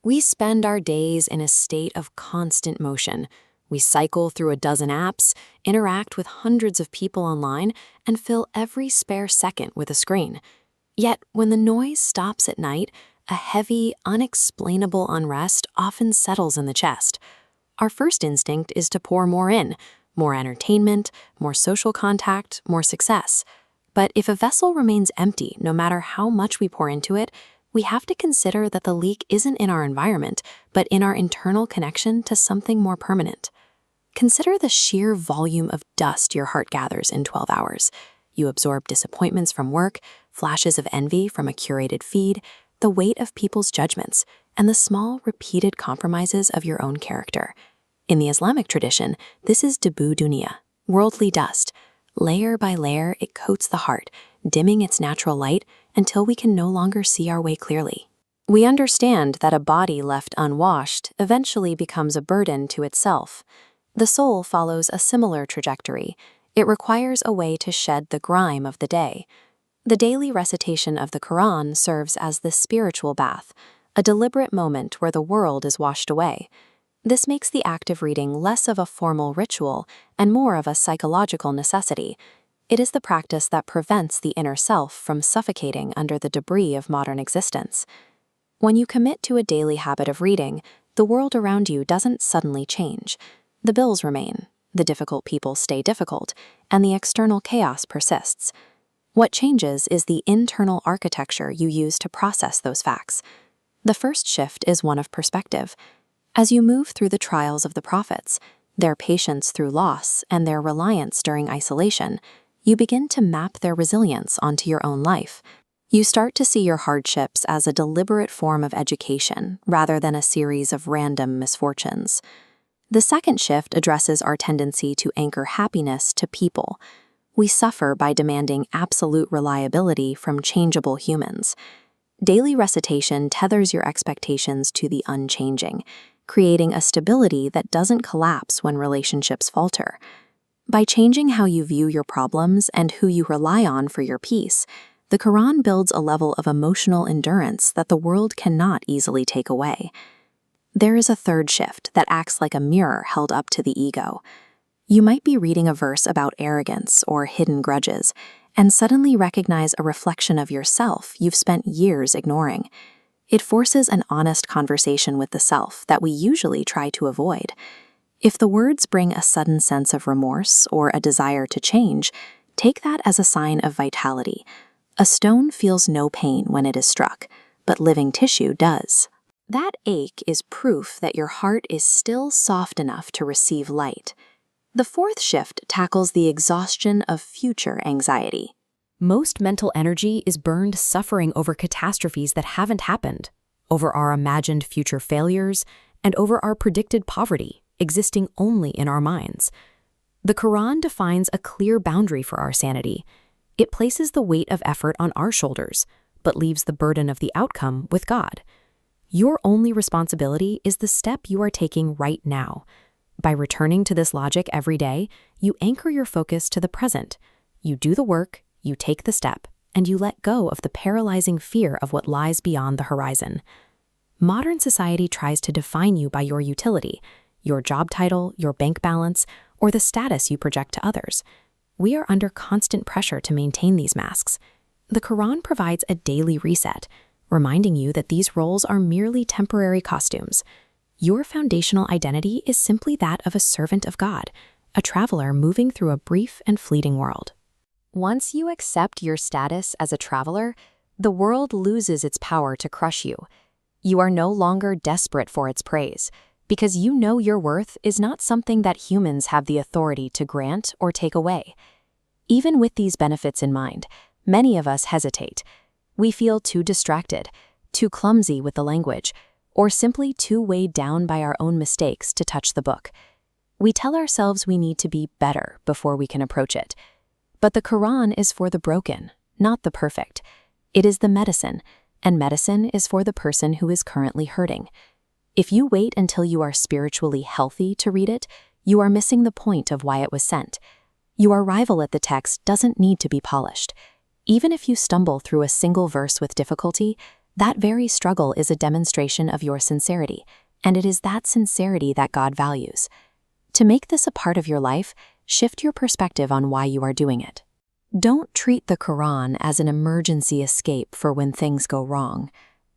We spend our days in a state of constant motion. We cycle through a dozen apps, interact with hundreds of people online, and fill every spare second with a screen. Yet, when the noise stops at night, a heavy, unexplainable unrest often settles in the chest. Our first instinct is to pour more in, more entertainment, more social contact, more success. But if a vessel remains empty, no matter how much we pour into it, we have to consider that the leak isn't in our environment, but in our internal connection to something more permanent. Consider the sheer volume of dust your heart gathers in 12 hours. You absorb disappointments from work, flashes of envy from a curated feed, the weight of people's judgments, and the small, repeated compromises of your own character. In the Islamic tradition, this is dunia, worldly dust. Layer by layer, it coats the heart, dimming its natural light until we can no longer see our way clearly. We understand that a body left unwashed eventually becomes a burden to itself. The soul follows a similar trajectory. It requires a way to shed the grime of the day. The daily recitation of the Quran serves as the spiritual bath, a deliberate moment where the world is washed away. This makes the act of reading less of a formal ritual and more of a psychological necessity. It is the practice that prevents the inner self from suffocating under the debris of modern existence. When you commit to a daily habit of reading, the world around you doesn't suddenly change. The bills remain, the difficult people stay difficult, and the external chaos persists. What changes is the internal architecture you use to process those facts. The first shift is one of perspective. As you move through the trials of the prophets, their patience through loss, and their reliance during isolation, you begin to map their resilience onto your own life. You start to see your hardships as a deliberate form of education rather than a series of random misfortunes. The second shift addresses our tendency to anchor happiness to people. We suffer by demanding absolute reliability from changeable humans. Daily recitation tethers your expectations to the unchanging, creating a stability that doesn't collapse when relationships falter. By changing how you view your problems and who you rely on for your peace, the Quran builds a level of emotional endurance that the world cannot easily take away. There is a third shift that acts like a mirror held up to the ego. You might be reading a verse about arrogance or hidden grudges, and suddenly recognize a reflection of yourself you've spent years ignoring. It forces an honest conversation with the self that we usually try to avoid. If the words bring a sudden sense of remorse or a desire to change, take that as a sign of vitality. A stone feels no pain when it is struck, but living tissue does. That ache is proof that your heart is still soft enough to receive light. The fourth shift tackles the exhaustion of future anxiety. Most mental energy is burned suffering over catastrophes that haven't happened, over our imagined future failures, and over our predicted poverty, existing only in our minds. The Quran defines a clear boundary for our sanity. It places the weight of effort on our shoulders, but leaves the burden of the outcome with God. Your only responsibility is the step you are taking right now. By returning to this logic every day, you anchor your focus to the present. You do the work, you take the step, and you let go of the paralyzing fear of what lies beyond the horizon. Modern society tries to define you by your utility, your job title, your bank balance, or the status you project to others. We are under constant pressure to maintain these masks. The Quran provides a daily reset, reminding you that these roles are merely temporary costumes. Your foundational identity is simply that of a servant of God, a traveler moving through a brief and fleeting world. Once you accept your status as a traveler, the world loses its power to crush you. You are no longer desperate for its praise, because you know your worth is not something that humans have the authority to grant or take away. Even with these benefits in mind, many of us hesitate. We feel too distracted, too clumsy with the language, or simply too weighed down by our own mistakes to touch the book. We tell ourselves we need to be better before we can approach it. But the Quran is for the broken, not the perfect. It is the medicine, and medicine is for the person who is currently hurting. If you wait until you are spiritually healthy to read it, you are missing the point of why it was sent. Your arrival at the text doesn't need to be polished. Even if you stumble through a single verse with difficulty, That very struggle is a demonstration of your sincerity, and it is that sincerity that God values. To make this a part of your life, shift your perspective on why you are doing it. Don't treat the Quran as an emergency escape for when things go wrong.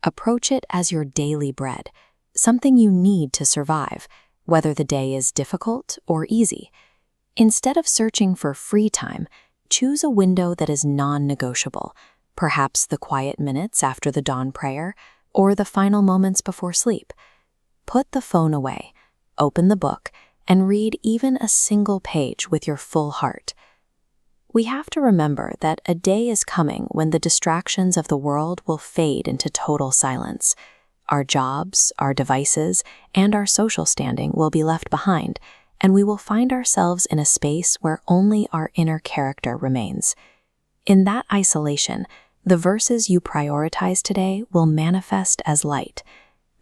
Approach it as your daily bread, something you need to survive, whether the day is difficult or easy. Instead of searching for free time, choose a window that is non-negotiable, perhaps the quiet minutes after the dawn prayer or the final moments before sleep. Put the phone away, open the book, and read even a single page with your full heart. We have to remember that a day is coming when the distractions of the world will fade into total silence. Our jobs, our devices, and our social standing will be left behind, and we will find ourselves in a space where only our inner character remains. In that isolation, the verses you prioritize today will manifest as light.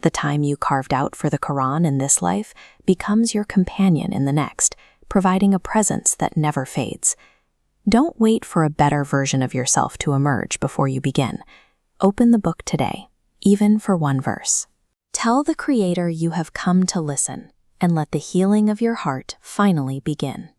The time you carved out for the Quran in this life becomes your companion in the next, providing a presence that never fades. Don't wait for a better version of yourself to emerge before you begin. Open the book today, even for one verse. Tell the Creator you have come to listen, and let the healing of your heart finally begin.